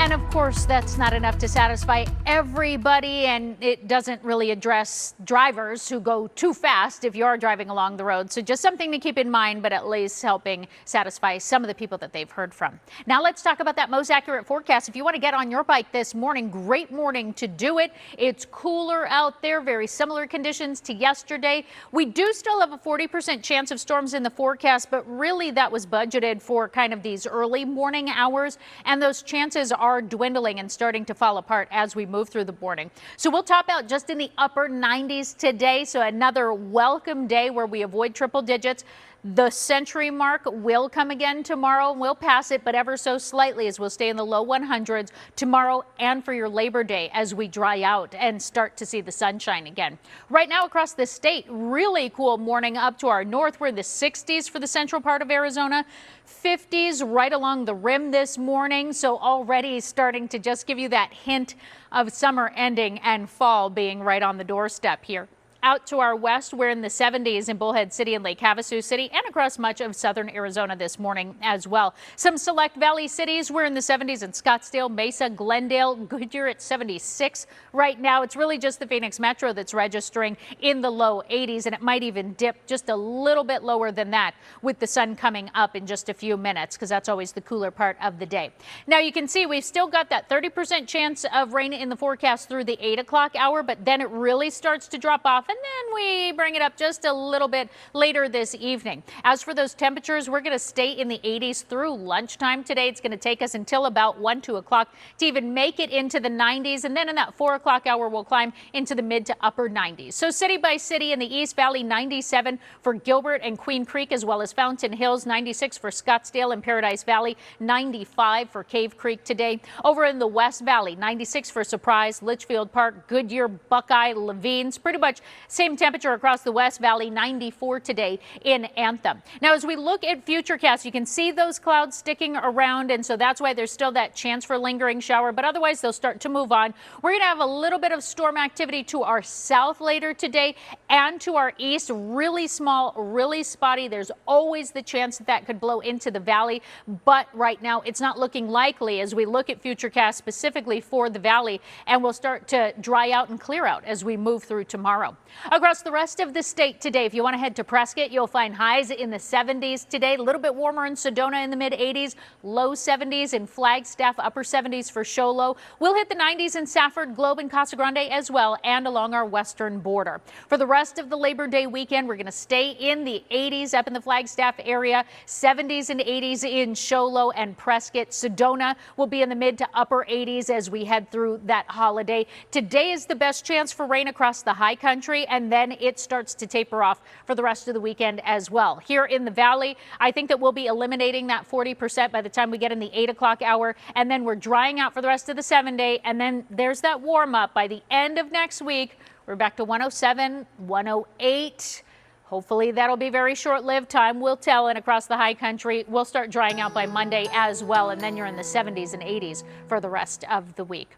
And of course, that's not enough to satisfy everybody, and it doesn't really address drivers who go too fast if you are driving along the road. So just something to keep in mind, but at least helping satisfy some of the people that they've heard from. Now let's talk about that most accurate forecast. If you want to get on your bike this morning, great morning to do it. It's cooler out there, very similar conditions to yesterday. We do still have a 40% chance of storms in the forecast, but really that was budgeted for kind of these early morning hours, and those chances are dwindling and starting to fall apart as we move through the morning. So we'll top out just in the upper 90s today. So another welcome day where we avoid triple digits. The century mark will come again tomorrow. We'll pass it, but ever so slightly, as we'll stay in the low 100s tomorrow and for your Labor Day as we dry out and start to see the sunshine again. Right now across the state, really cool morning up to our north. We're in the 60s for the central part of Arizona, 50s right along the rim this morning. So already starting to just give you that hint of summer ending and fall being right on the doorstep here. Out to our west, we're in the 70s in Bullhead City and Lake Havasu City and across much of southern Arizona this morning as well. Some select valley cities, we're in the 70s in Scottsdale, Mesa, Glendale, Goodyear at 76 right now. It's really just the Phoenix Metro that's registering in the low 80s, and it might even dip just a little bit lower than that with the sun coming up in just a few minutes, because that's always the cooler part of the day. Now you can see we've still got that 30% chance of rain in the forecast through the 8 o'clock hour, but then it really starts to drop off, and then we bring it up just a little bit later this evening. As for those temperatures, we're going to stay in the 80s through lunchtime today. It's going to take us until about 2 o'clock to even make it into the 90s. And then in that 4 o'clock hour, we'll climb into the mid to upper 90s. So city by city in the East Valley, 97 for Gilbert and Queen Creek, as well as Fountain Hills, 96 for Scottsdale and Paradise Valley, 95 for Cave Creek today. Over in the West Valley, 96 for Surprise, Litchfield Park, Goodyear, Buckeye, Levine's, pretty much same temperature across the West Valley, 94 today in Anthem. Now, as we look at futurecasts, you can see those clouds sticking around, and so that's why there's still that chance for lingering shower, but otherwise they'll start to move on. We're going to have a little bit of storm activity to our south later today and to our east. Really small, really spotty. There's always the chance that that could blow into the valley, but right now it's not looking likely as we look at futurecasts specifically for the valley, and we'll start to dry out and clear out as we move through tomorrow. Across the rest of the state today, if you want to head to Prescott, you'll find highs in the 70s today, a little bit warmer in Sedona in the mid 80s, low 70s in Flagstaff, upper 70s for Show Low. We'll hit the 90s in Safford, Globe, and Casa Grande as well, and along our western border. For the rest of the Labor Day weekend, we're going to stay in the 80s up in the Flagstaff area, 70s and 80s in Show Low and Prescott. Sedona will be in the mid to upper 80s as we head through that holiday. Today is the best chance for rain across the high country, and then it starts to taper off for the rest of the weekend as well. Here in the valley, I think that we'll be eliminating that 40% by the time we get in the 8 o'clock hour, and then we're drying out for the rest of the 7-day, and then there's that warm up. By the end of next week, we're back to 107, 108. Hopefully that'll be very short-lived. Time will tell, and across the high country, we'll start drying out by Monday as well, and then you're in the 70s and 80s for the rest of the week.